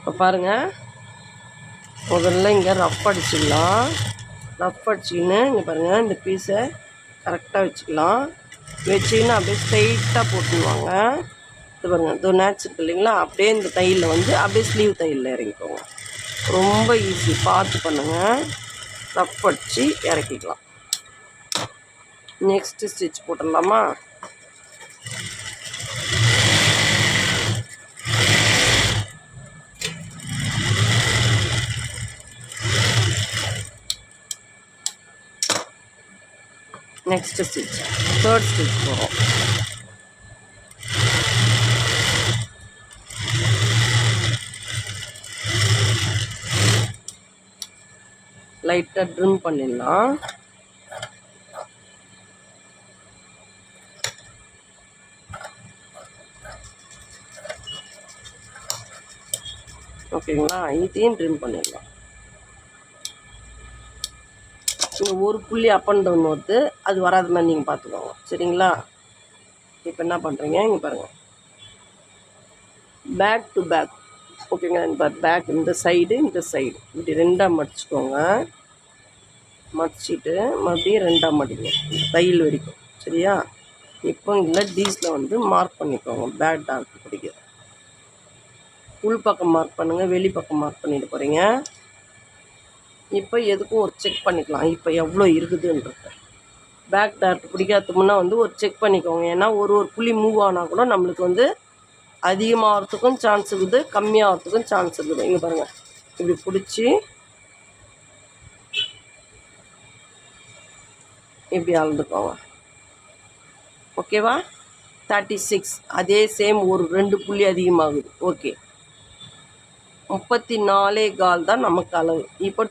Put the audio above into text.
இப்போ பாருங்கள், முதல்ல இங்கே ரஃப் அடிச்சிடலாம். ரஃப் அடிச்சிக்கின்னு இங்கே பாருங்கள், இந்த பீஸை கரெக்டாக வச்சுக்கலாம். வச்சிக்கின்னு அப்படியே ஸ்ட்ரைட்டாக போட்டுருவாங்க. இது பாருங்கள், இது நேச்சு இருக்கு இல்லைங்களா, அப்படியே இந்த தையலில் வந்து அப்படியே ஸ்லீவ் தையலில் இறங்கிக்கோங்க. ரொம்ப ஈஸி, பார்த்து பண்ணுங்கள். ரஃப் அடித்து இறக்கிக்கலாம். நெக்ஸ்ட்டு ஸ்டிச் போட்டுடலாமா? நெக்ஸ்ட் ஸ்டிச், தேர்ட் ஸ்டிச் போகிறோம். லைட்டாக ட்ரிம் பண்ணிடலாம். ஓகேங்களா, இதையும் ட்ரிம் பண்ணிடலாம். நீங்கள் ஒரு புள்ளி அப் அண்ட் டவுன் வருது, அது வராத மாதிரி நீங்கள் பார்த்துக்கோங்க. சரிங்களா? இப்போ என்ன பண்ணுறீங்க, இங்கே பாருங்கள், பேக் டு பேக். ஓகேங்க, இப்போ பேக் இந்த சைடு இப்படி ரெண்டாக மடிச்சுக்கோங்க. மடிச்சிட்டு மறுபடியும் ரெண்டாக மடிங்க, தையல் வரைக்கும். சரியா? இப்போ இதில் டீஸில் வந்து மார்க் பண்ணிக்கோங்க. பேக் டார்க் பிடிக்க உள் பக்கம் மார்க் பண்ணுங்கள், வெளி பக்கம் மார்க் பண்ணிட்டு போகிறீங்க. இப்போ எதுக்கும் ஒரு செக் பண்ணிக்கலாம், இப்போ எவ்வளோ இருக்குதுன்றது. பேக் டார்க் பிடிக்காதமுன்னா வந்து ஒரு செக் பண்ணிக்கோங்க. ஏன்னா ஒரு புள்ளி மூவ் ஆனால் கூட நம்மளுக்கு வந்து அதிகமாகிறதுக்கும் சான்ஸ் இருக்குது, கம்மியாகிறதுக்கும் சான்ஸ் இருக்குது. இங்கே பாருங்கள், இப்படி பிடிச்சி இப்படி அளந்துக்கோங்க. ஓகேவா? 36. அதே சேம் ஒரு 2 புள்ளி அதிகமாகுது. ஓகே, 34.25 தான் நமக்கு அளவு. இப்போ